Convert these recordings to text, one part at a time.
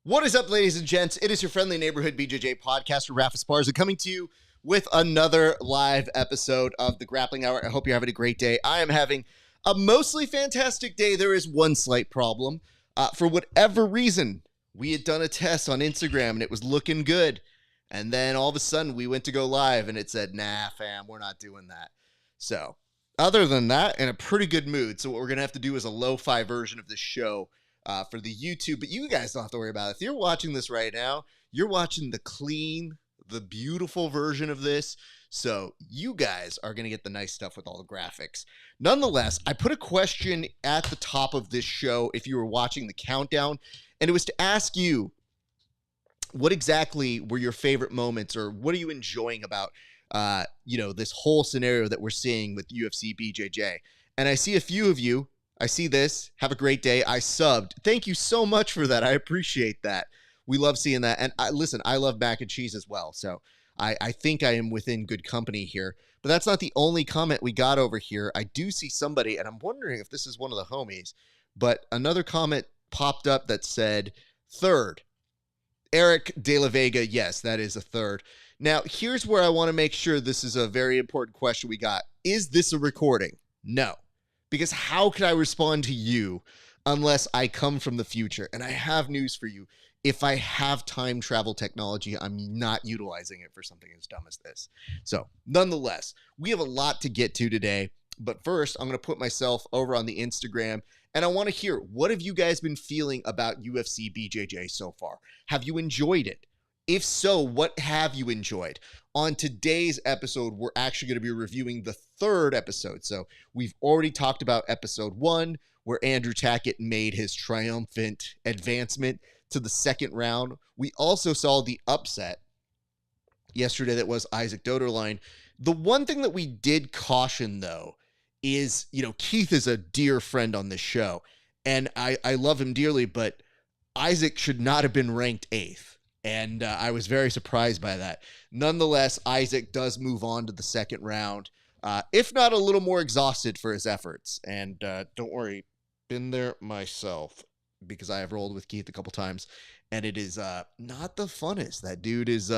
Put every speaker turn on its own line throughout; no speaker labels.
What is up, ladies and gents? It is your friendly neighborhood BJJ podcaster, Rafa Esparza, coming to you with another live episode of the Grappling Hour. I hope you're having a great day. I am having a mostly fantastic day. There is one slight problem. For whatever reason, we had done a test on Instagram and it was looking good. And then all of a sudden we went to go live and it said, nah, fam, we're not doing that. So other than that, in a pretty good mood. So what we're going to have to do is a lo-fi version of this show for the YouTube, but you guys don't have to worry about it. If you're watching this right now, you're watching the clean, the beautiful version of this. So you guys are going to get the nice stuff with all the graphics. Nonetheless, I put a question at the top of this show if you were watching the countdown, and it was to ask you, what exactly were your favorite moments, or what are you enjoying about, this whole scenario that we're seeing with UFC BJJ? And I see a few of you. I see this. Have a great day. I subbed. Thank you so much for that. I appreciate that. We love seeing that. And I love mac and cheese as well. So I think I am within good company here. But that's not the only comment we got over here. I do see somebody, and I'm wondering if this is one of the homies, but another comment popped up that said, third. Eric De La Vega, yes, that is a third. Now, here's where I want to make sure this is a very important question we got. Is this a recording? No. Because how could I respond to you unless I come from the future? And I have news for you. If I have time travel technology, I'm not utilizing it for something as dumb as this. So, nonetheless, we have a lot to get to today. But first, I'm going to put myself over on the Instagram, and I want to hear, what have you guys been feeling about UFC BJJ so far? Have you enjoyed it? If so, what have you enjoyed? On today's episode, we're actually going to be reviewing the third episode. So we've already talked about episode 1, where Andrew Tackett made his triumphant advancement to the second round. We also saw the upset yesterday that was Isaac Doederlein. The one thing that we did caution, though, is, Keith is a dear friend on this show, and I love him dearly, but Isaac should not have been ranked 8th. And I was very surprised by that. Nonetheless, Isaac does move on to the second round, if not a little more exhausted for his efforts. And don't worry, been there myself, because I have rolled with Keith a couple times, and it is not the funnest. That dude is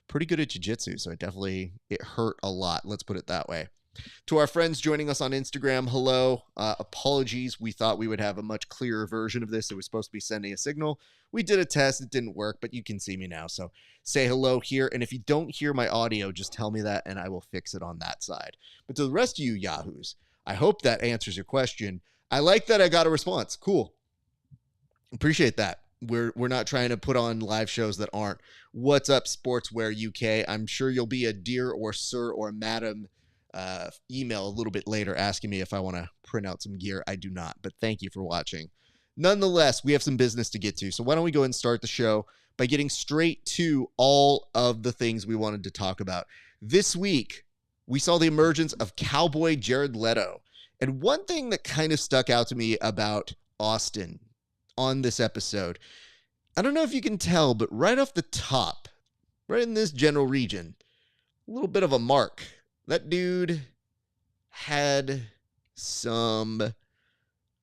pretty good at jiu-jitsu, so it hurt a lot. Let's put it that way. To our friends joining us on Instagram, hello. Apologies. We thought we would have a much clearer version of this. It was supposed to be sending a signal. We did a test. It didn't work, but you can see me now. So say hello here. And if you don't hear my audio, just tell me that and I will fix it on that side. But to the rest of you yahoos, I hope that answers your question. I like that I got a response. Cool. Appreciate that. We're not trying to put on live shows that aren't. What's up, Sportswear UK? I'm sure you'll be a dear or sir or madam email a little bit later asking me if I want to print out some gear. I do not, but thank you for watching. Nonetheless, we have some business to get to, so why don't we go and start the show by getting straight to all of the things we wanted to talk about. This week, we saw the emergence of Cowboy Jared Leto, and one thing that kind of stuck out to me about Austin on this episode, I don't know if you can tell, but right off the top, right in this general region, a little bit of a mark. That dude had some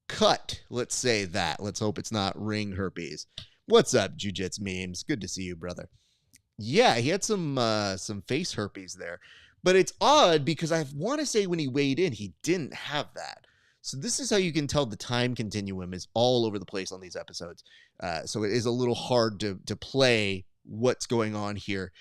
cut, let's say that. Let's hope it's not ring herpes. What's up, Jiu-Jitsu memes? Good to see you, brother. Yeah, he had some face herpes there. But it's odd because I want to say when he weighed in, he didn't have that. So this is how you can tell the time continuum is all over the place on these episodes. So it is a little hard to play what's going on here.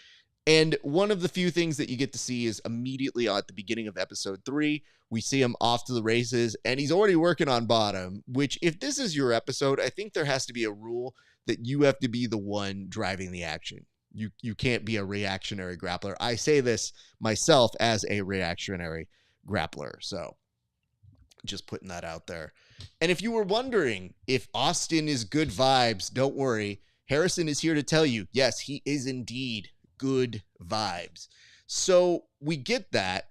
And one of the few things that you get to see is immediately at the beginning of episode 3, we see him off to the races, and he's already working on bottom, which if this is your episode, I think there has to be a rule that you have to be the one driving the action. You can't be a reactionary grappler. I say this myself as a reactionary grappler, so just putting that out there. And if you were wondering if Austin is good vibes, don't worry. Rerisson is here to tell you, yes, he is indeed good vibes. So we get that.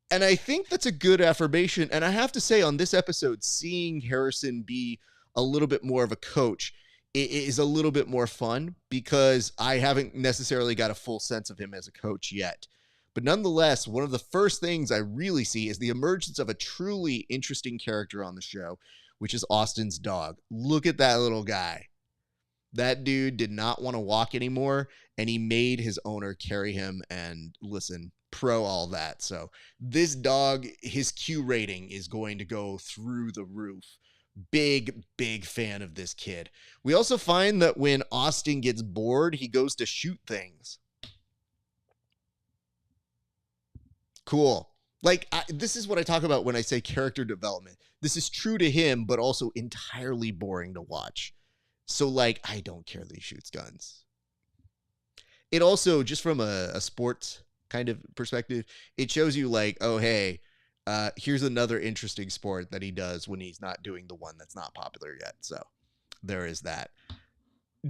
And I think that's a good affirmation. And I have to say on this episode, seeing Rerisson be a little bit more of a coach, it is a little bit more fun because I haven't necessarily got a full sense of him as a coach yet. But nonetheless, one of the first things I really see is the emergence of a truly interesting character on the show, which is Austin's dog. Look at that little guy. That dude did not want to walk anymore, and he made his owner carry him. And listen, pro all that. So this dog, his Q rating is going to go through the roof. Big fan of this kid. We also find that when Austin gets bored, he goes to shoot things. Cool. Like, this is what I talk about when I say character development. This is true to him, but also entirely boring to watch. So, like, I don't care that he shoots guns. It also, just from a sports kind of perspective, it shows you, like, oh, hey, here's another interesting sport that he does when he's not doing the one that's not popular yet. So there is that.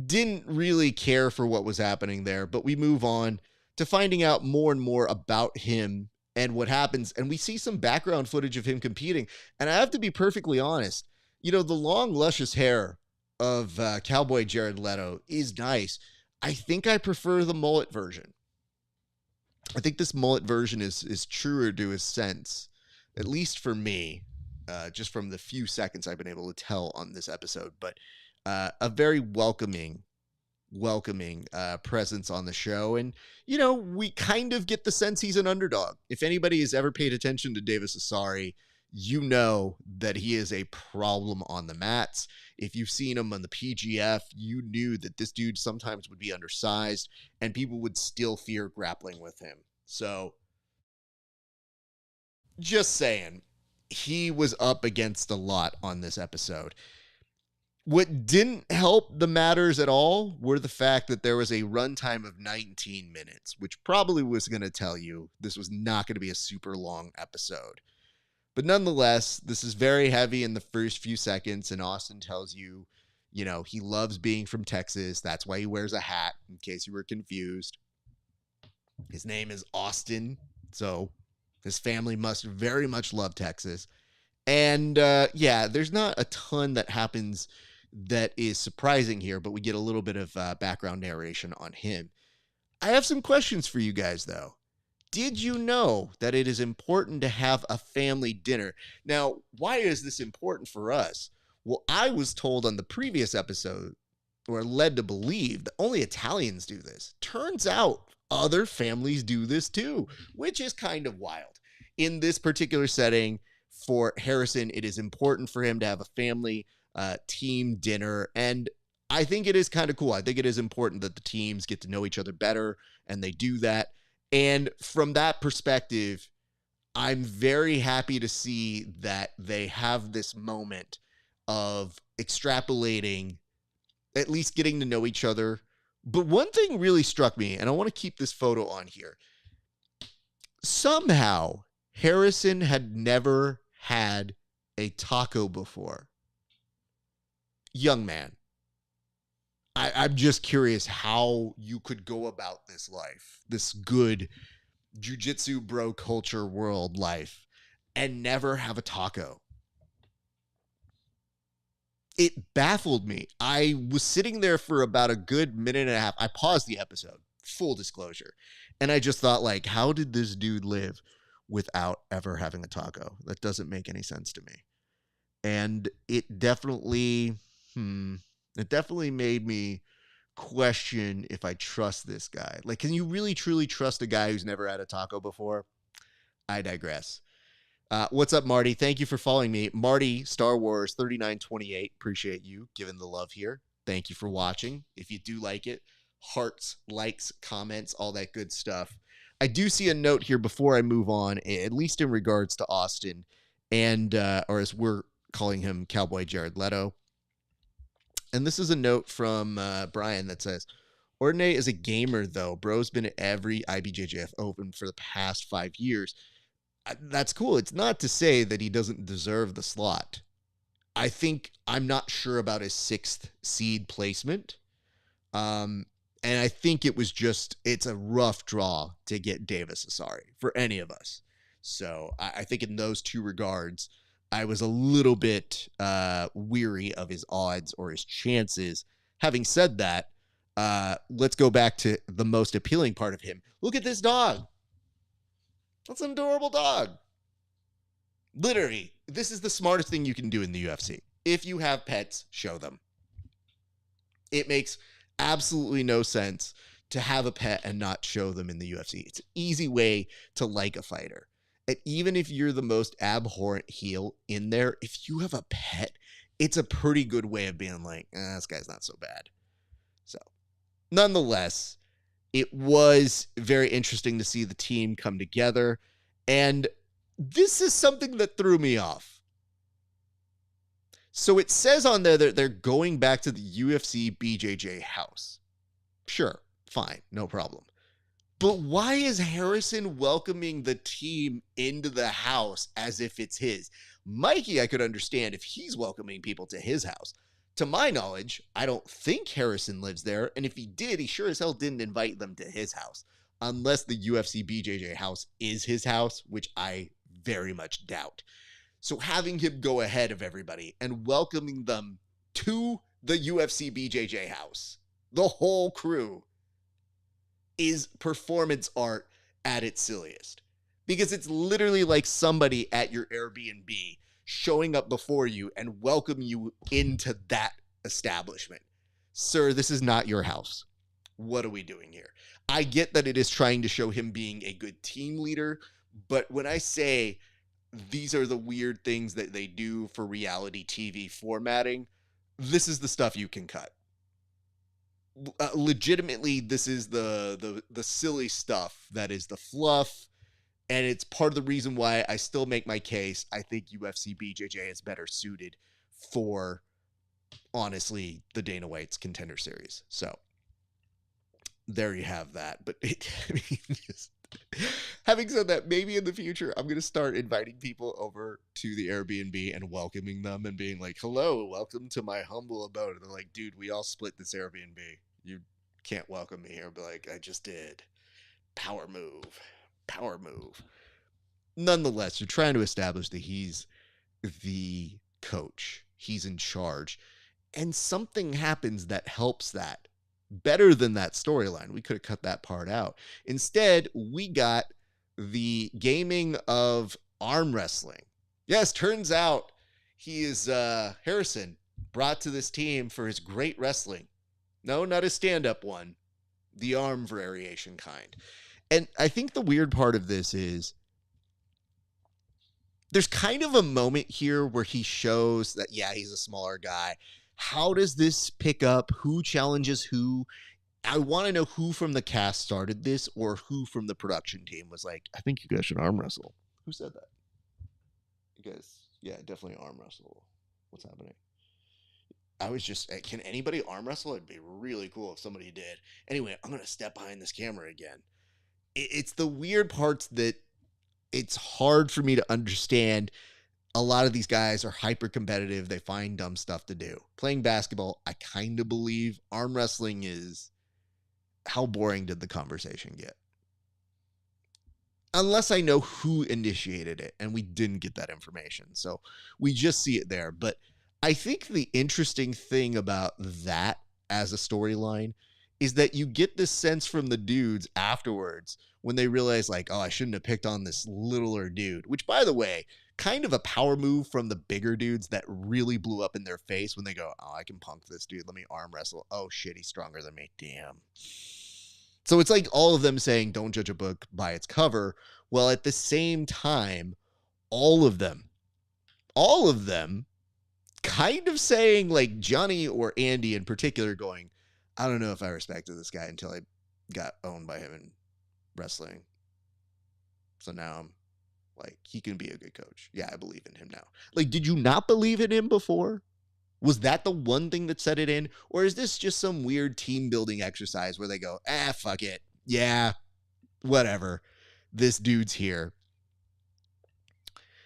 Didn't really care for what was happening there, but we move on to finding out more and more about him and what happens. And we see some background footage of him competing. And I have to be perfectly honest, you know, the long, luscious hair of Cowboy Jared Leto is nice. I think I prefer the mullet version. I think this mullet version is truer to his sense, at least for me, just from the few seconds I've been able to tell on this episode. But a very welcoming presence on the show. And, you know, we kind of get the sense he's an underdog. If anybody has ever paid attention to Davis Asari, you know that he is a problem on the mats. If you've seen him on the PGF, you knew that this dude sometimes would be undersized and people would still fear grappling with him. So just saying, he was up against a lot on this episode. What didn't help the matters at all were the fact that there was a runtime of 19 minutes, which probably was going to tell you this was not going to be a super long episode. But nonetheless, this is very heavy in the first few seconds, and Austin tells you, you know, he loves being from Texas. That's why he wears a hat, in case you were confused. His name is Austin, so his family must very much love Texas. And yeah, there's not a ton that happens that is surprising here, but we get a little bit of background narration on him. I have some questions for you guys, though. Did you know that it is important to have a family dinner? Now, why is this important for us? Well, I was told on the previous episode, or led to believe, that only Italians do this. Turns out other families do this too, which is kind of wild. In this particular setting, for Rerisson, it is important for him to have a family team dinner, and I think it is kind of cool. I think it is important that the teams get to know each other better, and they do that. And from that perspective, I'm very happy to see that they have this moment of extrapolating, at least getting to know each other. But one thing really struck me, and I want to keep this photo on here. Somehow, Rerisson had never had a taco before. Young man, I'm just curious how you could go about this life, this good jiu-jitsu bro culture world life, and never have a taco. It baffled me. I was sitting there for about a good minute and a half. I paused the episode, full disclosure, and I just thought, like, how did this dude live without ever having a taco? That doesn't make any sense to me. And it definitely made me question if I trust this guy. Like, can you really truly trust a guy who's never had a taco before? I digress. What's up, Marty? Thank you for following me. Marty, Star Wars 3928. Appreciate you giving the love here. Thank you for watching. If you do like it, hearts, likes, comments, all that good stuff. I do see a note here before I move on, at least in regards to Austin, and or as we're calling him, Cowboy Jared Leto. And this is a note from Brian that says, Ordine is a gamer, though. Bro's been at every IBJJF Open for the past 5 years. That's cool. It's not to say that he doesn't deserve the slot. I'm not sure about his 6th seed placement. And I think it's a rough draw to get Davis Asari for any of us. So I think in those two regards, I was a little bit weary of his odds or his chances. Having said that, let's go back to the most appealing part of him. Look at this dog. That's an adorable dog. Literally, this is the smartest thing you can do in the UFC. If you have pets, show them. It makes absolutely no sense to have a pet and not show them in the UFC. It's an easy way to like a fighter. And even if you're the most abhorrent heel in there, if you have a pet, it's a pretty good way of being like, this guy's not so bad. So, nonetheless, it was very interesting to see the team come together. And this is something that threw me off. So it says on there that they're going back to the UFC BJJ house. Sure, fine, no problem. But why is Rerisson welcoming the team into the house as if it's his? Mikey, I could understand if he's welcoming people to his house. To my knowledge, I don't think Rerisson lives there, and if he did, he sure as hell didn't invite them to his house. Unless the UFC BJJ house is his house, which I very much doubt. So having him go ahead of everybody and welcoming them to the UFC BJJ house, the whole crew, is performance art at its silliest. Because it's literally like somebody at your Airbnb showing up before you and welcome you into that establishment. Sir, this is not your house. What are we doing here? I get that it is trying to show him being a good team leader, but when I say these are the weird things that they do for reality TV formatting, this is the stuff you can cut. Legitimately, this is the silly stuff that is the fluff, and it's part of the reason why I still make my case. I think UFC BJJ is better suited for, honestly, the Dana White's Contender Series. So there you have that. But having said that, maybe in the future, I'm going to start inviting people over to the Airbnb and welcoming them and being like, hello, welcome to my humble abode. And they're like, dude, we all split this Airbnb. You can't welcome me here. But like, I just did. Power move. Power move. Nonetheless, you're trying to establish that he's the coach. He's in charge. And something happens that helps that. Better than that storyline. We could have cut that part out. Instead, we got the gaming of arm wrestling. Yes, turns out he is Rerisson, brought to this team for his great wrestling. No, not his stand-up one. The arm variation kind. And I think the weird part of this is there's kind of a moment here where he shows that, yeah, he's a smaller guy. How does this pick up? Who challenges who? I want to know who from the cast started this or who from the production team was like, I think you guys should arm wrestle. Who said that? You guys, yeah, definitely arm wrestle. What's happening? I was just, can anybody arm wrestle? It'd be really cool if somebody did. Anyway, I'm going to step behind this camera again. It's the weird parts that it's hard for me to understand. A lot of these guys are hyper competitive. They find dumb stuff to do. Playing basketball, I kind of believe. Arm wrestling is, how boring did the conversation get? Unless I know who initiated it, and we didn't get that information. So we just see it there. But I think the interesting thing about that as a storyline is that you get this sense from the dudes afterwards when they realize like, oh, I shouldn't have picked on this littler dude, which by the way, kind of a power move from the bigger dudes that really blew up in their face when they go, oh, I can punk this dude. Let me arm wrestle. Oh shit, he's stronger than me. Damn. So it's like all of them saying, don't judge a book by its cover. Well, at the same time, all of them kind of saying like Johnny or Andy in particular going, I don't know if I respected this guy until I got owned by him in wrestling. So now I'm like, he can be a good coach. Yeah, I believe in him now. Like, did you not believe in him before? Was that the one thing that set it in? Or is this just some weird team building exercise where they go, fuck it. Yeah, whatever. This dude's here.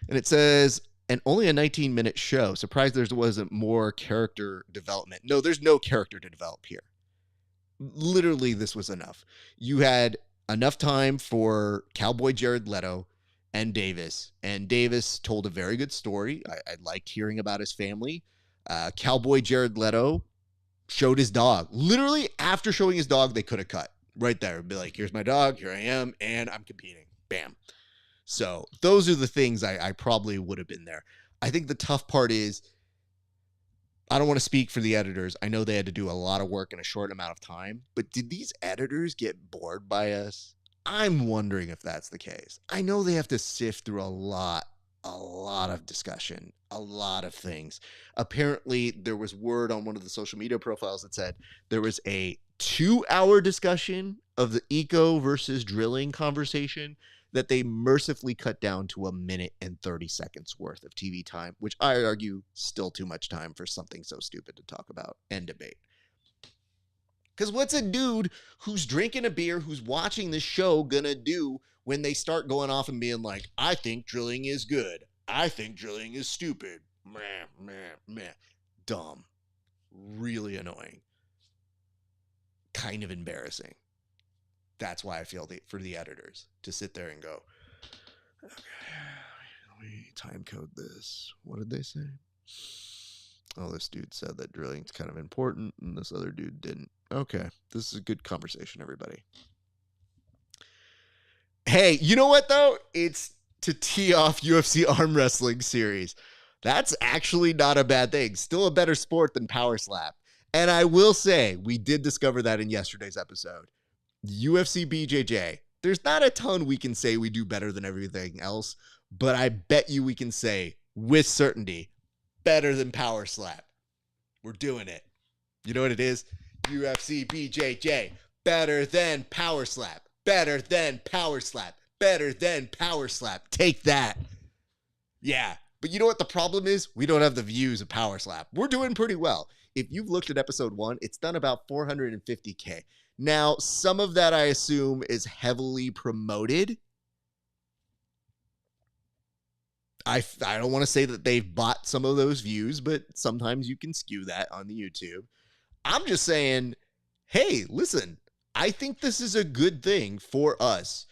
And it says, and only a 19-minute show. Surprised there wasn't more character development. No, there's no character to develop here. Literally, this was enough. You had enough time for Cowboy Jared Leto and Davis told a very good story. I liked hearing about his family. Cowboy Jared Leto showed his dog. Literally, after showing his dog, they could have cut right there. Be like, here's my dog, here I am, and I'm competing. Bam. So those are the things I probably would have been there. I think the tough part is I don't want to speak for the editors. I know they had to do a lot of work in a short amount of time, but did these editors get bored by us? I'm wondering if that's the case. I know they have to sift through a lot of discussion, a lot of things. Apparently, there was word on one of the social media profiles that said there was a 2-hour discussion of the eco versus drilling conversation that they mercifully cut down to 1 minute and 30 seconds worth of TV time, which I argue still too much time for something so stupid to talk about and debate. Because what's a dude who's drinking a beer, who's watching this show, gonna do when they start going off and being like, I think drilling is good. I think drilling is stupid. Meh, meh, meh. Dumb. Really annoying. Kind of embarrassing. That's why I feel for the editors to sit there and go, okay, let me time code this. What did they say? Oh, this dude said that drilling's kind of important, and this other dude didn't. Okay, this is a good conversation, everybody. Hey, you know what, though? It's to tee off UFC arm wrestling series. That's actually not a bad thing. Still a better sport than power slap. And I will say, we did discover that in yesterday's episode. UFC BJJ, there's not a ton we can say we do better than everything else, but I bet you we can say with certainty, better than power slap. We're doing it. You know what it is? UFC BJJ, better than power slap, better than power slap, better than power slap. Take that. Yeah. But you know what the problem is? We don't have the views of power slap. We're doing pretty well. If you've looked at episode 1, it's done about 450K. Now, some of that I assume is heavily promoted. I don't want to say that they've bought some of those views, but sometimes you can skew that on the YouTube. I'm just saying, hey, listen, I think this is a good thing for us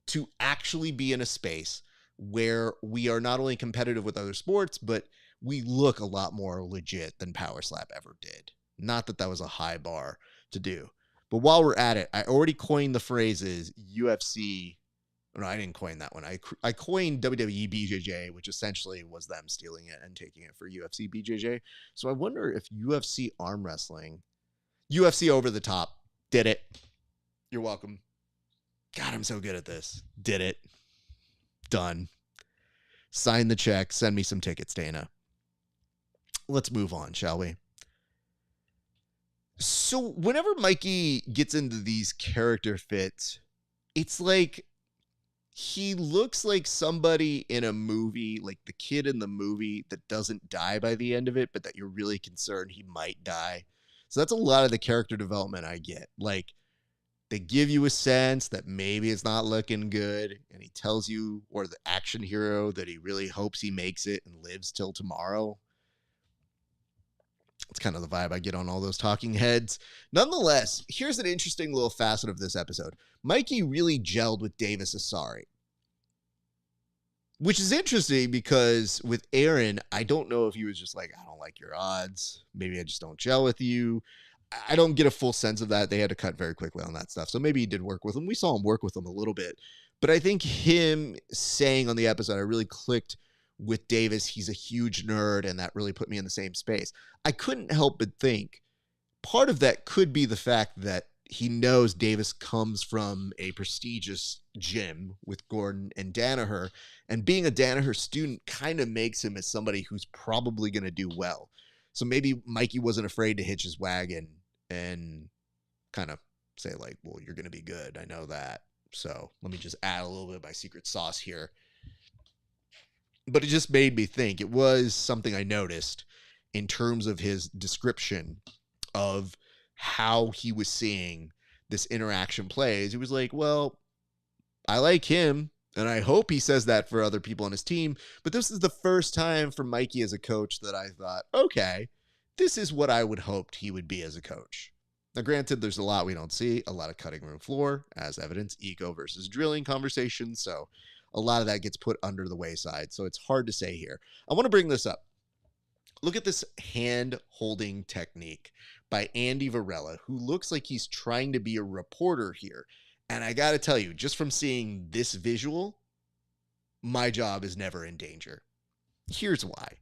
to actually be in a space where we are not only competitive with other sports, but we look a lot more legit than power slap ever did. Not that that was a high bar to do. But while we're at it, I already coined the phrases UFC. No, I didn't coin that one. I coined WWE BJJ, which essentially was them stealing it and taking it for UFC BJJ. So I wonder if UFC arm wrestling, UFC over the top, did it. You're welcome. God, I'm so good at this. Did it. Done. Sign the check. Send me some tickets, Dana. Let's move on, shall we? So whenever Mikey gets into these character fits, it's like he looks like somebody in a movie, like the kid in the movie that doesn't die by the end of it, but that you're really concerned he might die. So that's a lot of the character development I get. Like, they give you a sense that maybe it's not looking good, and he tells you, or the action hero, that he really hopes he makes it and lives till tomorrow. It's kind of the vibe I get on all those talking heads. Nonetheless, here's an interesting little facet of this episode. Mikey really gelled with Davis Asari, which is interesting because with Aaron, I don't know if he was just like, I don't like your odds. Maybe I just don't gel with you. I don't get a full sense of that. They had to cut very quickly on that stuff. So maybe he did work with him. We saw him work with him a little bit. But I think him saying on the episode, I really clicked with Davis, he's a huge nerd, and that really put me in the same space. I couldn't help but think part of that could be the fact that he knows Davis comes from a prestigious gym with Gordon and Danaher, and being a Danaher student kind of makes him as somebody who's probably going to do well. So maybe Mikey wasn't afraid to hitch his wagon and kind of say like, well, you're going to be good. I know that. So let me just add a little bit of my secret sauce here. But it just made me think. It was something I noticed in terms of his description of how he was seeing this interaction plays. He was like, well, I like him, and I hope he says that for other people on his team. But this is the first time for Mikey as a coach that I thought, okay, this is what I would hoped he would be as a coach. Now, granted, there's a lot we don't see, a lot of cutting room floor, as evidence, eco versus drilling conversations. So a lot of that gets put under the wayside. So it's hard to say here. I want to bring this up. Look at this hand holding technique by Andy Varela, who looks like he's trying to be a reporter here. And I got to tell you, just from seeing this visual, my job is never in danger. Here's why.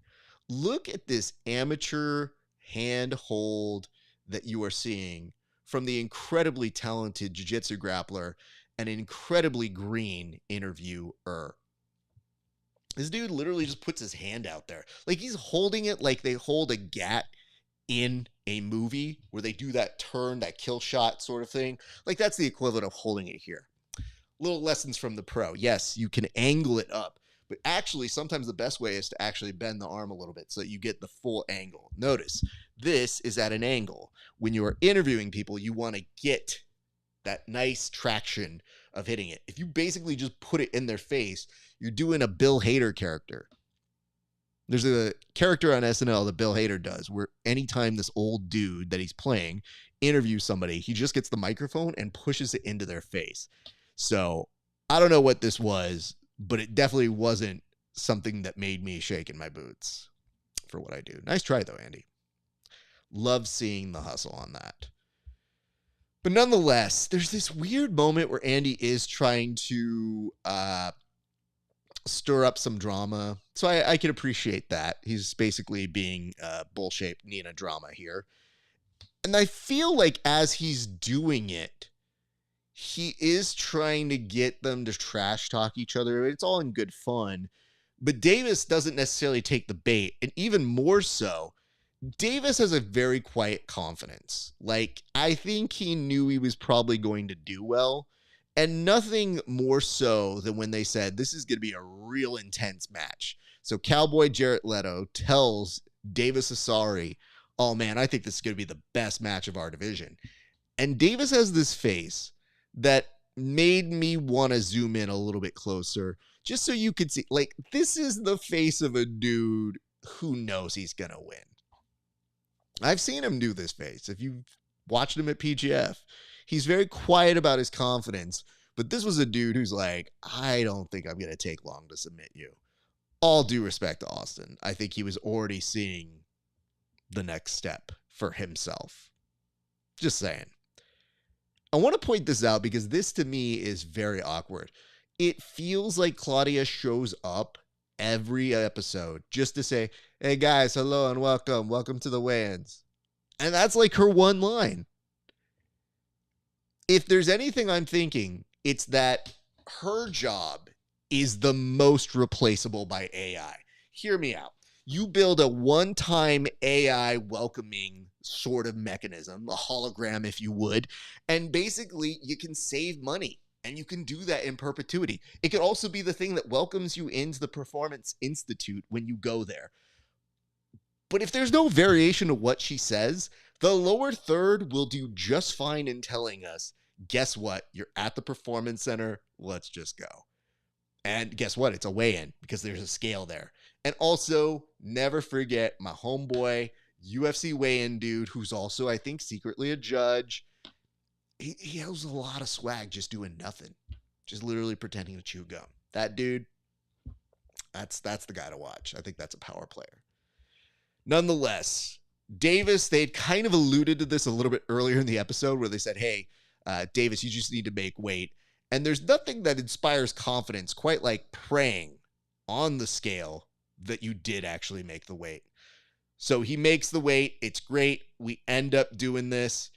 Look at this amateur handhold that you are seeing from the incredibly talented jiu-jitsu grappler and incredibly green interviewer. This dude literally just puts his hand out there. Like he's holding it like they hold a gat in a movie where they do that turn, that kill shot sort of thing. Like that's the equivalent of holding it here. Little lessons from the pro. Yes, you can angle it up, but actually sometimes the best way is to actually bend the arm a little bit so that you get the full angle. Notice, this is at an angle. When you are interviewing people, you want to get that nice traction of hitting it. If you basically just put it in their face, you're doing a Bill Hader character. There's a character on SNL that Bill Hader does where anytime this old dude that he's playing interviews somebody, he just gets the microphone and pushes it into their face. So I don't know what this was, but it definitely wasn't something that made me shake in my boots for what I do. Nice try though, Andy. Love seeing the hustle on that. But nonetheless, there's this weird moment where Andy is trying to stir up some drama. So I can appreciate that. He's basically being bull-shaped Nina drama here. And I feel like as he's doing it, he is trying to get them to trash talk each other. It's all in good fun. But Davis doesn't necessarily take the bait. And even more so, Davis has a very quiet confidence. Like, I think he knew he was probably going to do well. And nothing more so than when they said, this is going to be a real intense match. So Cowboy Jarrett Leto tells Davis Asari, oh man, I think this is going to be the best match of our division. And Davis has this face that made me want to zoom in a little bit closer, just so you could see, like, this is the face of a dude who knows he's going to win. I've seen him do this face. If you've watched him at PGF, he's very quiet about his confidence, but this was a dude who's like, I don't think I'm going to take long to submit you. All due respect to Austin. I think he was already seeing the next step for himself. Just saying. I want to point this out because this to me is very awkward. It feels like Claudia shows up every episode just to say, hey guys, hello and welcome. Welcome to the weigh-ins. And that's like her one line. If there's anything I'm thinking, it's that her job is the most replaceable by AI. Hear me out. You build a one-time AI welcoming sort of mechanism, a hologram if you would, and basically you can save money and you can do that in perpetuity. It could also be the thing that welcomes you into the Performance Institute when you go there. But if there's no variation to what she says, the lower third will do just fine in telling us, guess what? You're at the Performance Center. Let's just go. And guess what? It's a weigh-in because there's a scale there. And also, never forget my homeboy, UFC weigh-in dude, who's also, I think, secretly a judge. He has a lot of swag just doing nothing. Just literally pretending to chew gum. That dude, that's the guy to watch. I think that's a power player. Nonetheless, Davis, they'd kind of alluded to this a little bit earlier in the episode where they said, hey, Davis, you just need to make weight. And there's nothing that inspires confidence quite like praying on the scale that you did actually make the weight. So he makes the weight. It's great. We end up doing this.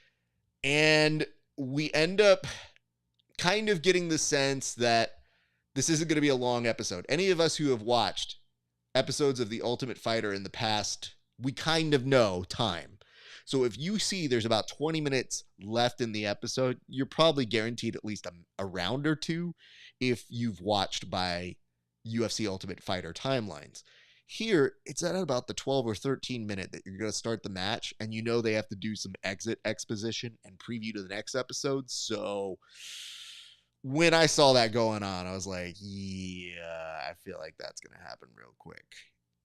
And we end up kind of getting the sense that this isn't going to be a long episode. Any of us who have watched episodes of The Ultimate Fighter in the past, we kind of know time. So if you see there's about 20 minutes left in the episode, you're probably guaranteed at least a round or two if you've watched by UFC Ultimate Fighter timelines. Here, it's at about the 12 or 13 minute that you're going to start the match, and you know they have to do some exit exposition and preview to the next episode. So when I saw that going on, I was like, yeah, I feel like that's going to happen real quick.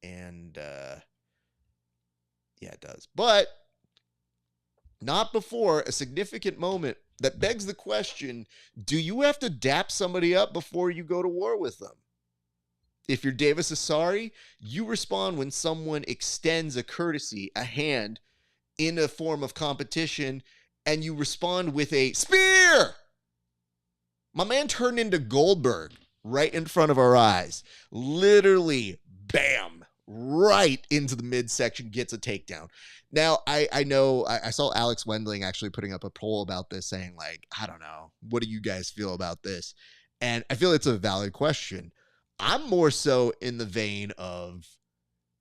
And yeah, it does. But not before a significant moment that begs the question, do you have to dap somebody up before you go to war with them? If you're Davis Asari, you respond when someone extends a courtesy, a hand, in a form of competition, and you respond with a spear. My man turned into Goldberg right in front of our eyes. Literally, bam, right into the midsection, gets a takedown. Now, I know I saw Alex Wendling actually putting up a poll about this saying, like, I don't know, what do you guys feel about this? And I feel it's a valid question. I'm more so in the vein of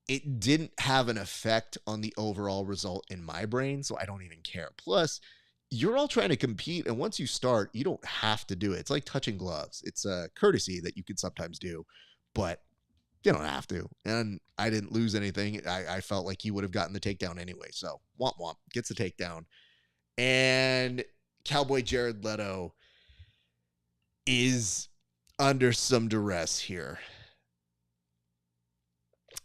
it didn't have an effect on the overall result in my brain, so I don't even care. Plus, you're all trying to compete, and once you start, you don't have to do it. It's like touching gloves. It's a courtesy that you can sometimes do, but you don't have to. And I didn't lose anything. I felt like he would have gotten the takedown anyway. So womp womp gets the takedown. And Cowboy Jared Leto is under some duress here.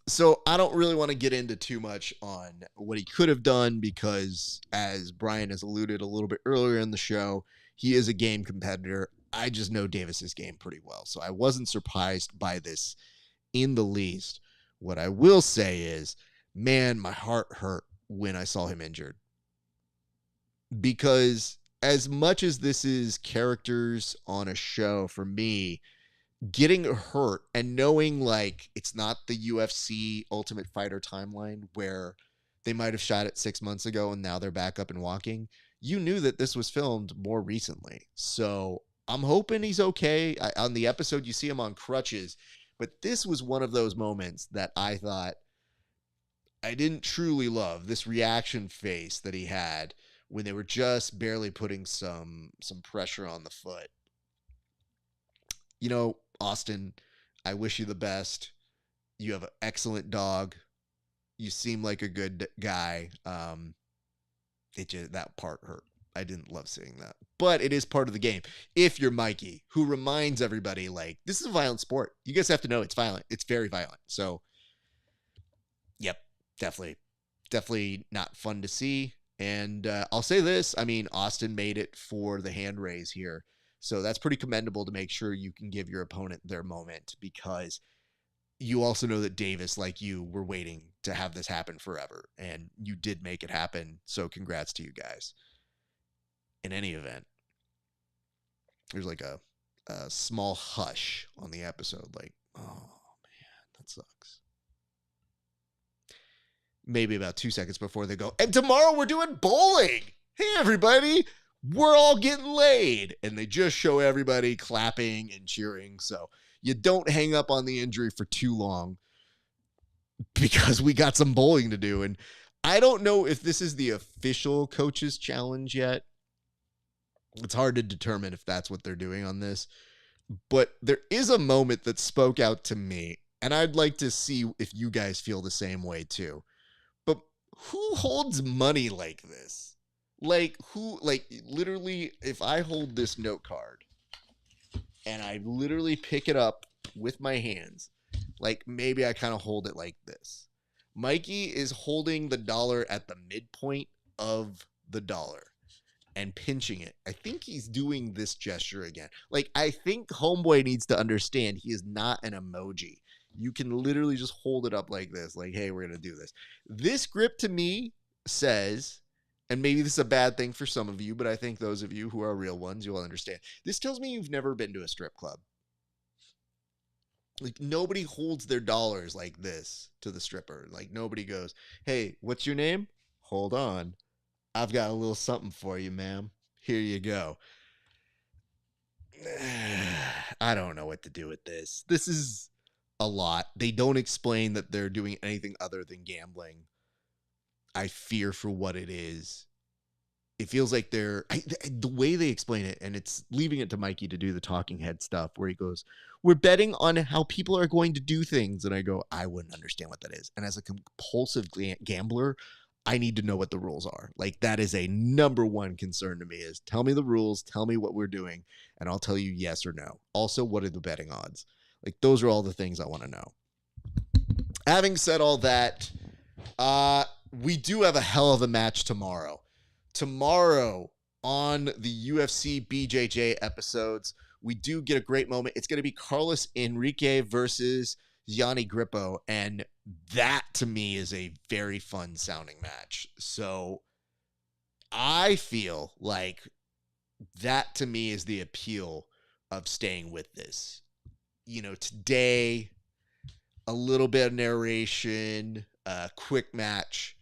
So I don't really want to get into too much on what he could have done because, as Brian has alluded a little bit earlier in the show, he is a game competitor. I just know Davis's game pretty well, so I wasn't surprised by this in the least. What I will say is, man, my heart hurt when I saw him injured. Because as much as this is characters on a show, for me, getting hurt and knowing like it's not the UFC Ultimate Fighter timeline where they might have shot it 6 months ago and now they're back up and walking. You knew that this was filmed more recently. So I'm hoping he's okay. On the episode, you see him on crutches, but this was one of those moments that I thought I didn't truly love, this reaction face that he had when they were just barely putting some pressure on the foot. You know, Austin, I wish you the best. You have an excellent dog. You seem like a good guy. That part hurt. I didn't love seeing that. But it is part of the game. If you're Mikey, who reminds everybody, like, this is a violent sport. You guys have to know it's violent. It's very violent. So, yep, definitely not fun to see. And I'll say this. I mean, Austin made it for the hand raise here. So that's pretty commendable to make sure you can give your opponent their moment, because you also know that Davis, like you, were waiting to have this happen forever, and you did make it happen. So congrats to you guys. In any event, there's like a small hush on the episode. Like, oh man, that sucks. Maybe about 2 seconds before they go, and tomorrow we're doing bowling. Hey, everybody. We're all getting laid. And they just show everybody clapping and cheering. So you don't hang up on the injury for too long because we got some bowling to do. And I don't know if this is the official coach's challenge yet. It's hard to determine if that's what they're doing on this. But there is a moment that spoke out to me, and I'd like to see if you guys feel the same way too. But who holds money like this? Like, who, like, literally, if I hold this note card and I literally pick it up with my hands, like, maybe I kind of hold it like this. Mikey is holding the dollar at the midpoint of the dollar and pinching it. I think he's doing this gesture again. Like, I think Homeboy needs to understand he is not an emoji. You can literally just hold it up like this, like, hey, we're going to do this. This grip to me says, and maybe this is a bad thing for some of you, but I think those of you who are real ones, you'll understand. This tells me you've never been to a strip club. Like, nobody holds their dollars like this to the stripper. Like, nobody goes, hey, what's your name? Hold on. I've got a little something for you, ma'am. Here you go. I don't know what to do with this. This is a lot. They don't explain that they're doing anything other than gambling. I fear for what it is. It feels like the way they explain it, and it's leaving it to Mikey to do the talking head stuff where he goes, we're betting on how people are going to do things. And I go, I wouldn't understand what that is. And as a compulsive gambler, I need to know what the rules are. Like, that is a number one concern to me, is tell me the rules, tell me what we're doing, and I'll tell you yes or no. Also, what are the betting odds? Like, those are all the things I want to know. Having said all that, we do have a hell of a match tomorrow. Tomorrow on the UFC BJJ episodes, we do get a great moment. It's going to be Carlos Enrique versus Yanni Grippo, and that to me is a very fun sounding match. So I feel like that to me is the appeal of staying with this. You know, today, a little bit of narration, quick match,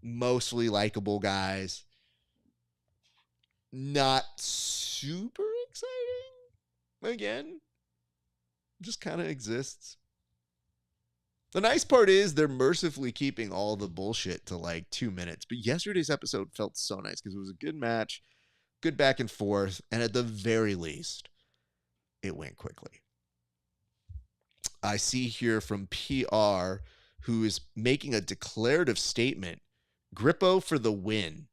mostly likable guys. Not super exciting. Again, just kind of exists. The nice part is they're mercifully keeping all the bullshit to like 2 minutes. But yesterday's episode felt so nice because it was a good match, good back and forth, and at the very least, it went quickly. I see here from PR, who is making a declarative statement, Grippo for the win.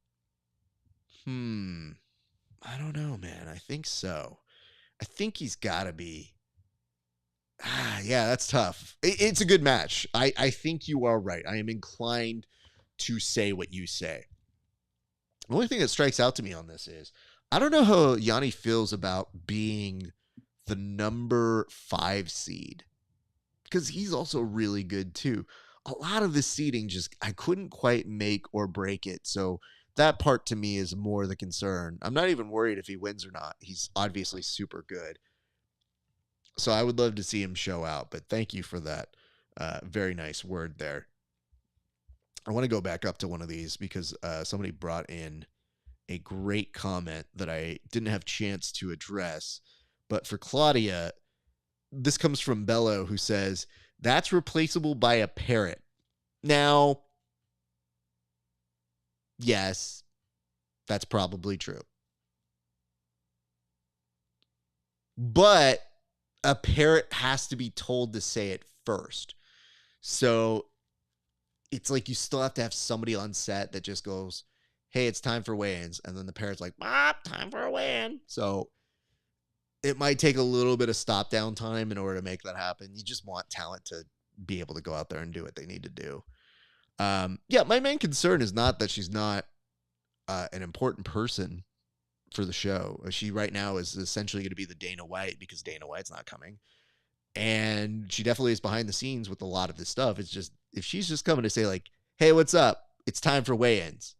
I don't know, man. I think so. I think he's got to be. Yeah, that's tough. It's a good match. I think you are right. I am inclined to say what you say. The only thing that strikes out to me on this is, I don't know how Yanni feels about being the number 5 seed, because he's also really good too. A lot of the seeding I couldn't quite make or break it. So that part to me is more the concern. I'm not even worried if he wins or not. He's obviously super good. So I would love to see him show out, but thank you for that very nice word there. I want to go back up to one of these because somebody brought in a great comment that I didn't have a chance to address. But for Claudia, this comes from Bello, who says, that's replaceable by a parrot. Now, yes, that's probably true. But a parrot has to be told to say it first. So it's like you still have to have somebody on set that just goes, hey, it's time for weigh-ins. And then the parrot's like, time for a weigh-in. So it might take a little bit of stop down time in order to make that happen. You just want talent to be able to go out there and do what they need to do. Yeah, my main concern is not that she's not an important person for the show. She right now is essentially going to be the Dana White because Dana White's not coming. And she definitely is behind the scenes with a lot of this stuff. It's just, if she's just coming to say like, hey, what's up? It's time for weigh-ins.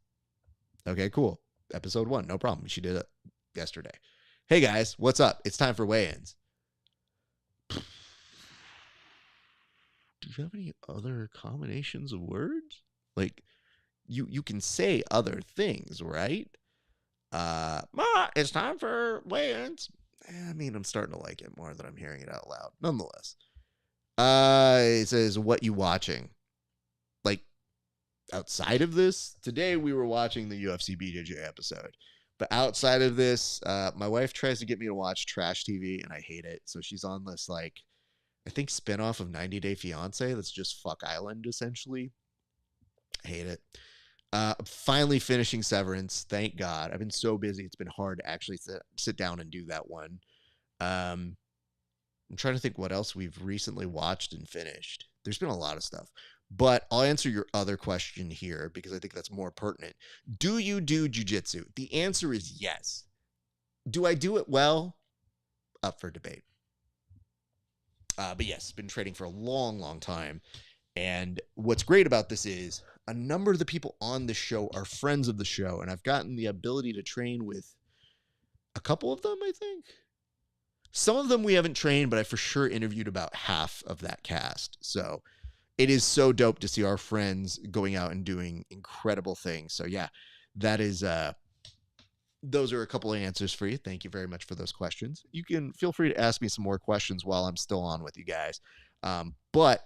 Okay, cool. Episode 1, no problem. She did it yesterday. Hey guys, what's up? It's time for weigh-ins. Do you have any other combinations of words? Like, you can say other things, right? It's time for weigh-ins. I mean, I'm starting to like it more that I'm hearing it out loud. Nonetheless. It says, what you watching? Like, outside of this, today we were watching the UFC BJJ episode. But outside of this, my wife tries to get me to watch trash TV, and I hate it. So she's on this, like, I think spinoff of 90 Day Fiance that's just Fuck Island, essentially. I hate it. Finally finishing Severance. Thank God. I've been so busy. It's been hard to actually sit down and do that one. I'm trying to think what else we've recently watched and finished. There's been a lot of stuff. But I'll answer your other question here because I think that's more pertinent. Do you do jiu-jitsu? The answer is yes. Do I do it well? Up for debate. But yes, been training for a long, long time. And what's great about this is a number of the people on the show are friends of the show. And I've gotten the ability to train with a couple of them, I think. Some of them we haven't trained, but I for sure interviewed about half of that cast. So it is so dope to see our friends going out and doing incredible things. So yeah, that is, those are a couple of answers for you. Thank you very much for those questions. You can feel free to ask me some more questions while I'm still on with you guys. But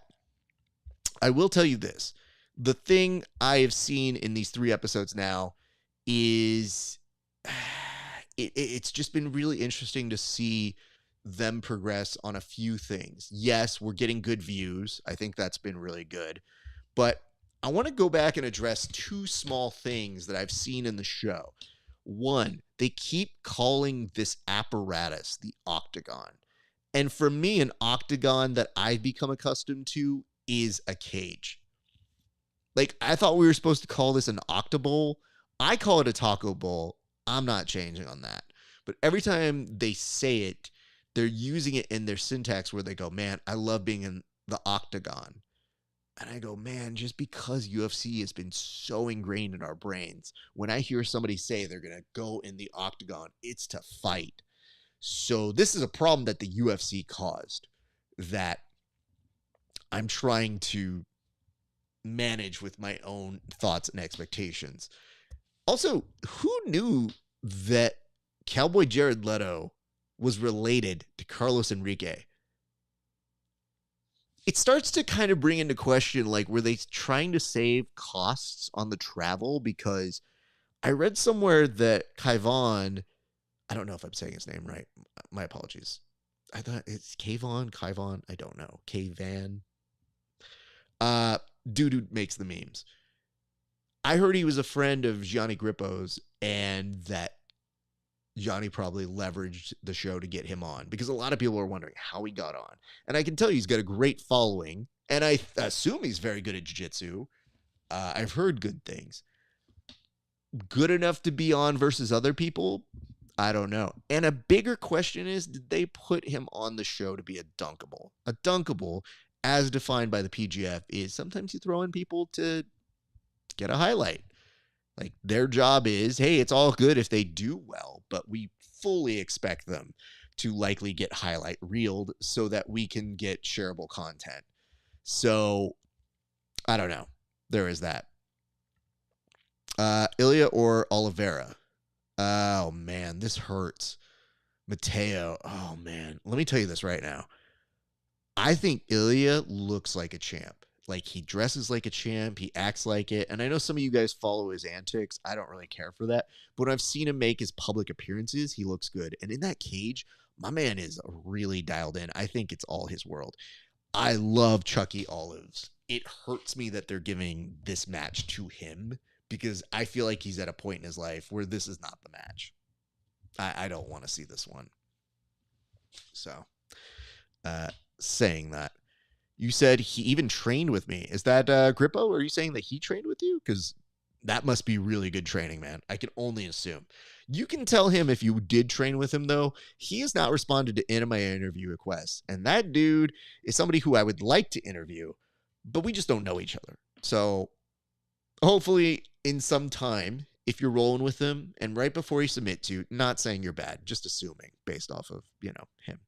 I will tell you this. The thing I have seen in these 3 episodes now is it's just been really interesting to see them progress on a few things. Yes, we're getting good views. I think that's been really good. But I want to go back and address 2 small things that I've seen in the show. One, they keep calling this apparatus the octagon. And for me, an octagon that I've become accustomed to is a cage. Like, I thought we were supposed to call this an octabowl. I call it a taco bowl. I'm not changing on that. But every time they say it, they're using it in their syntax where they go, man, I love being in the octagon. And I go, man, just because UFC has been so ingrained in our brains, when I hear somebody say they're going to go in the octagon, it's to fight. So this is a problem that the UFC caused, that I'm trying to manage with my own thoughts and expectations. Also, who knew that Cowboy Jared Leto was related to Carlos Enrique? It starts to kind of bring into question, like, were they trying to save costs on the travel? Because I read somewhere that Kayvon, I don't know if I'm saying his name right. My apologies. I thought it's Kayvon, I don't know. Kayvan. Dude who makes the memes. I heard he was a friend of Gianni Grippo's, and that Gianni probably leveraged the show to get him on, because a lot of people are wondering how he got on. And I can tell you he's got a great following, and I assume he's very good at jiu-jitsu. I've heard good things. Good enough to be on versus other people? I don't know. And a bigger question is, did they put him on the show to be a dunkable? A dunkable, as defined by the PGF, is sometimes you throw in people to get a highlight. Like, their job is, hey, it's all good if they do well, but we fully expect them to likely get highlight reeled so that we can get shareable content. So, I don't know. There is that. Ilya or Oliveira? Oh, man, this hurts. Mateo. Oh, man. Let me tell you this right now. I think Ilya looks like a champ. Like, he dresses like a champ. He acts like it. And I know some of you guys follow his antics. I don't really care for that. But when I've seen him make his public appearances, he looks good. And in that cage, my man is really dialed in. I think it's all his world. I love Chucky Olives. It hurts me that they're giving this match to him, because I feel like he's at a point in his life where this is not the match. I don't want to see this one. So, saying that, you said he even trained with me. Is that Grippo? Or are you saying that he trained with you? Because that must be really good training, man. I can only assume. You can tell him if you did train with him, though. He has not responded to any of my interview requests. And that dude is somebody who I would like to interview, but we just don't know each other. So hopefully in some time, if you're rolling with him and right before you submit to, not saying you're bad, just assuming based off of, him.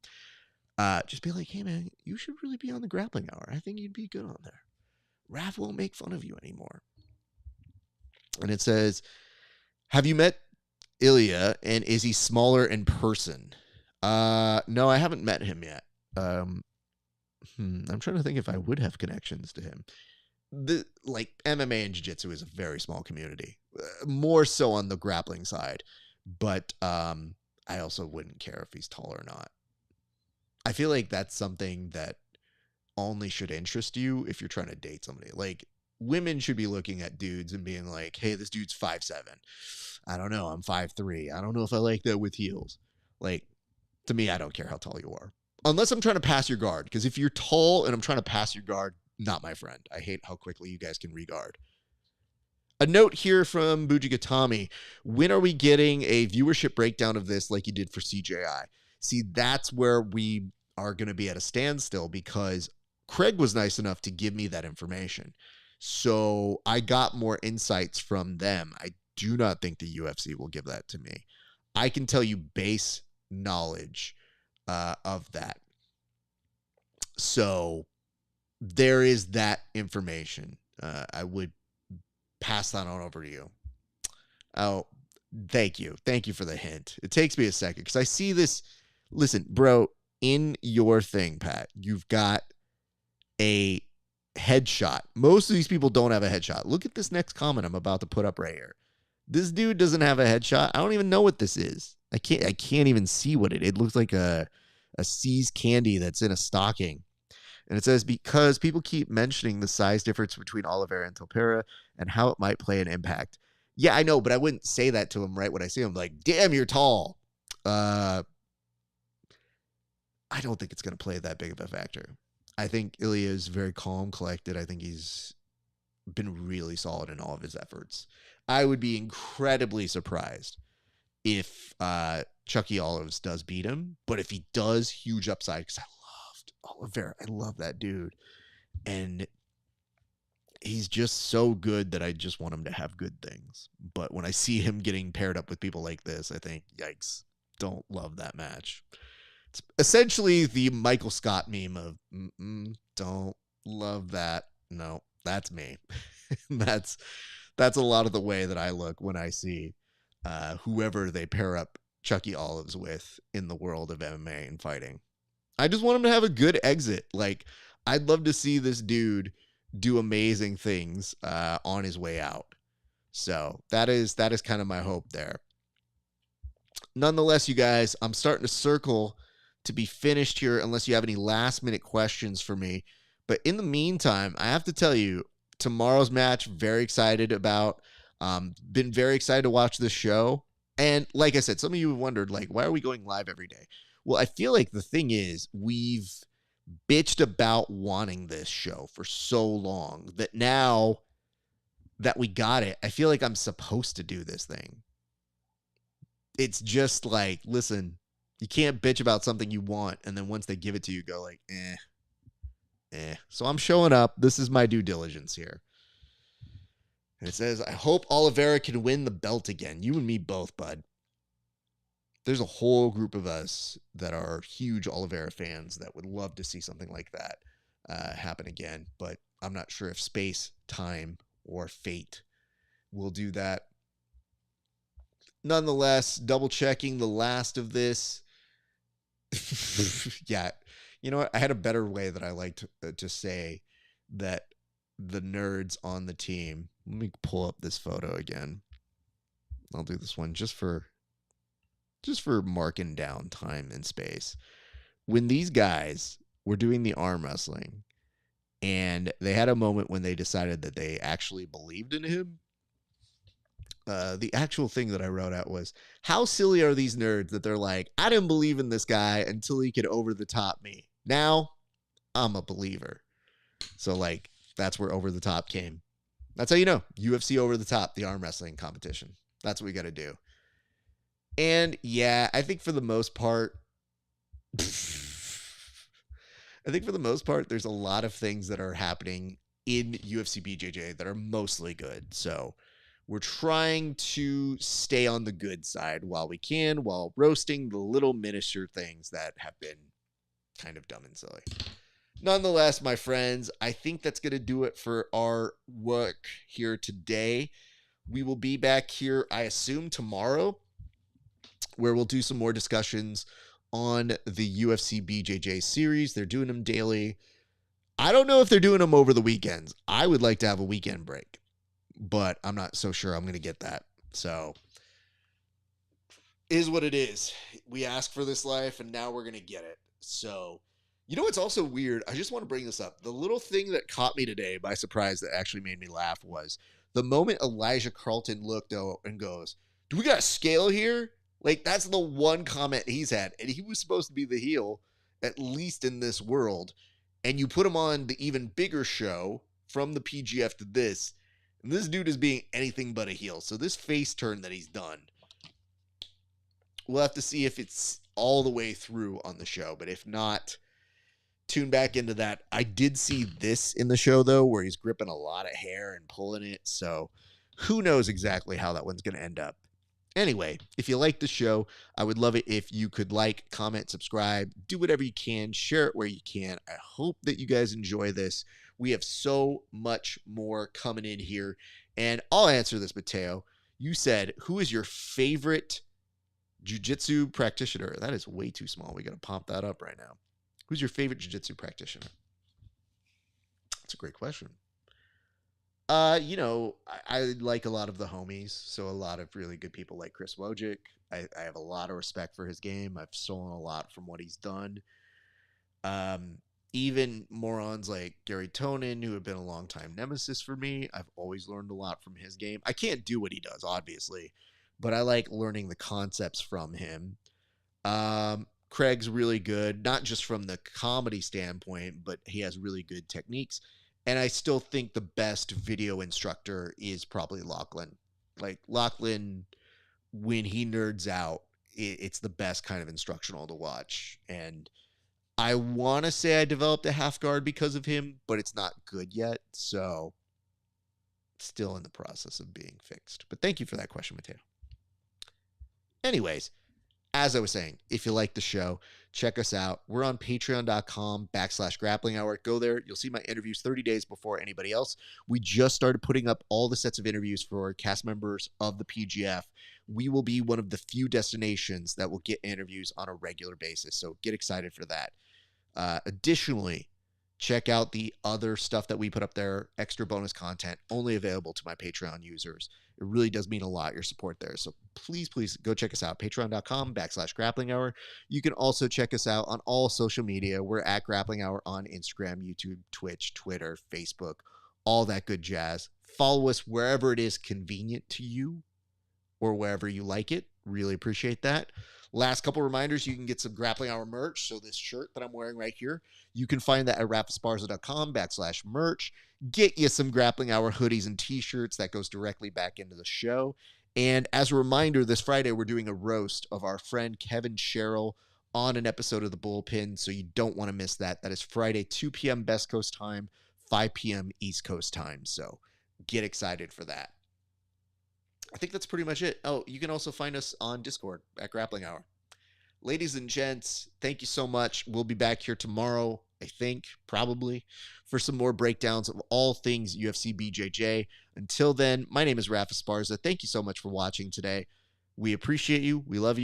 Just be like, hey, man, you should really be on the Grappling Hour. I think you'd be good on there. Raph won't make fun of you anymore. And it says, have you met Ilya, and is he smaller in person? No, I haven't met him yet. I'm trying to think if I would have connections to him. MMA and jiu-jitsu is a very small community. More so on the grappling side. But I also wouldn't care if he's tall or not. I feel like that's something that only should interest you if you're trying to date somebody. Like, women should be looking at dudes and being like, hey, this dude's 5'7". I don't know, I'm 5'3". I don't know if I like that with heels. Like, to me, I don't care how tall you are. Unless I'm trying to pass your guard. Because if you're tall and I'm trying to pass your guard, not my friend. I hate how quickly you guys can regard. A note here from Bujigatami. When are we getting a viewership breakdown of this like you did for CJI? See, that's where we are going to be at a standstill, because Craig was nice enough to give me that information. So I got more insights from them. I do not think the UFC will give that to me. I can tell you base knowledge of that. So there is that information. I would pass that on over to you. Oh, thank you. Thank you for the hint. It takes me a second because I see this. Listen, bro, in your thing, Pat, you've got a headshot. Most of these people don't have a headshot. Look at this next comment I'm about to put up right here. This dude doesn't have a headshot. I don't even know what this is. I can't even see what it looks like a seized candy that's in a stocking. And it says, because people keep mentioning the size difference between Oliveira and Topera and how it might play an impact. Yeah, I know, but I wouldn't say that to him right when I see him. Like, damn, you're tall. I don't think it's going to play that big of a factor. I think Ilya is very calm, collected. I think he's been really solid in all of his efforts. I would be incredibly surprised if Chucky Olives does beat him. But if he does, huge upside, because I loved Oliveira. I love that dude. And he's just so good that I just want him to have good things. But when I see him getting paired up with people like this, I think, yikes, don't love that match. It's essentially the Michael Scott meme of, don't Love that. No, that's me. that's a lot of the way that I look when I see whoever they pair up Chucky Olives with in the world of MMA and fighting. I just want him to have a good exit. Like, I'd love to see this dude do amazing things on his way out. So that is kind of my hope there. Nonetheless, you guys, I'm starting to circle to be finished here unless you have any last minute questions for me. But in the meantime, I have to tell you, tomorrow's match, very excited about. Been very excited to watch this show. And like I said, some of you have wondered, like, why are we going live every day? Well, I feel like the thing is, we've bitched about wanting this show for so long that now that we got it, I feel like I'm supposed to do this thing. It's just like, listen, you can't bitch about something you want, and then once they give it to you, go like, eh. So I'm showing up. This is my due diligence here. And it says, I hope Oliveira can win the belt again. You and me both, bud. There's a whole group of us that are huge Oliveira fans that would love to see something like that happen again. But I'm not sure if space, time, or fate will do that. Nonetheless, double checking the last of this. Yeah. You know what? I had a better way that I like to say that the nerds on the team. Let me pull up this photo again. I'll do this one just for marking down time and space. When these guys were doing the arm wrestling and they had a moment when they decided that they actually believed in him, the actual thing that I wrote out was, how silly are these nerds that they're like, I didn't believe in this guy until he could over the top me. Now I'm a believer. So like, that's where over the top came. That's how you know. UFC over the top, the arm wrestling competition. That's what we got to do. And yeah, I think for the most part, there's a lot of things that are happening in UFC BJJ that are mostly good. So we're trying to stay on the good side while we can, while roasting the little miniature things that have been kind of dumb and silly. Nonetheless, my friends, I think that's going to do it for our work here today. We will be back here, I assume, tomorrow, where we'll do some more discussions on the UFC BJJ series. They're doing them daily. I don't know if they're doing them over the weekends. I would like to have a weekend break, but I'm not so sure I'm going to get that. So, is what it is. We asked for this life, and now we're going to get it. So, you know what's also weird? I just want to bring this up. The little thing that caught me today by surprise that actually made me laugh was the moment Elijah Carlton looked out and goes, do we got a scale here? Like, that's the one comment he's had. And he was supposed to be the heel, at least in this world. And you put him on the even bigger show from the PGF to this, and this dude is being anything but a heel. So this face turn that he's done, we'll have to see if it's all the way through on the show. But if not, tune back into that. I did see this in the show, though, where he's gripping a lot of hair and pulling it. So who knows exactly how that one's going to end up. Anyway, if you like the show, I would love it if you could like, comment, subscribe, do whatever you can, share it where you can. I hope that you guys enjoy this. We have so much more coming in here. And I'll answer this, Mateo. You said, who is your favorite jiu-jitsu practitioner? That is way too small. We got to pump that up right now. Who's your favorite jiu-jitsu practitioner? That's a great question. I like a lot of the homies, so a lot of really good people like Chris Wojcik. I have a lot of respect for his game. I've stolen a lot from what he's done. Even morons like Gary Tonin, who have been a long-time nemesis for me, I've always learned a lot from his game. I can't do what he does, obviously, but I like learning the concepts from him. Craig's really good, not just from the comedy standpoint, but he has really good techniques. And I still think the best video instructor is probably Lachlan. Like, Lachlan, when he nerds out, it's the best kind of instructional to watch. And I want to say I developed a half guard because of him, but it's not good yet. So, still in the process of being fixed. But thank you for that question, Mateo. Anyways, as I was saying, if you like the show, check us out. We're on patreon.com/grappling hour. Go there. You'll see my interviews 30 days before anybody else. We just started putting up all the sets of interviews for cast members of the PGF. We will be one of the few destinations that will get interviews on a regular basis. So get excited for that. Additionally, check out the other stuff that we put up there, extra bonus content, only available to my Patreon users. It really does mean a lot, your support there. So please go check us out, patreon.com/grappling hour. You can also check us out on all social media. We're at Grappling Hour on Instagram, YouTube, Twitch, Twitter, Facebook, all that good jazz. Follow us wherever it is convenient to you or wherever you like it. Really appreciate that. Last couple reminders, you can get some Grappling Hour merch. So this shirt that I'm wearing right here, you can find that at raphaesparza.com/merch. Get you some Grappling Hour hoodies and t-shirts. That goes directly back into the show. And as a reminder, this Friday, we're doing a roast of our friend Kevin Sherrill on an episode of The Bullpen. So you don't want to miss that. That is Friday, 2 p.m. Best Coast time, 5 p.m. East Coast time. So get excited for that. I think that's pretty much it. Oh, you can also find us on Discord at Grappling Hour. Ladies and gents, thank you so much. We'll be back here tomorrow, I think, probably, for some more breakdowns of all things UFC BJJ. Until then, my name is Rafa Esparza. Thank you so much for watching today. We appreciate you. We love you.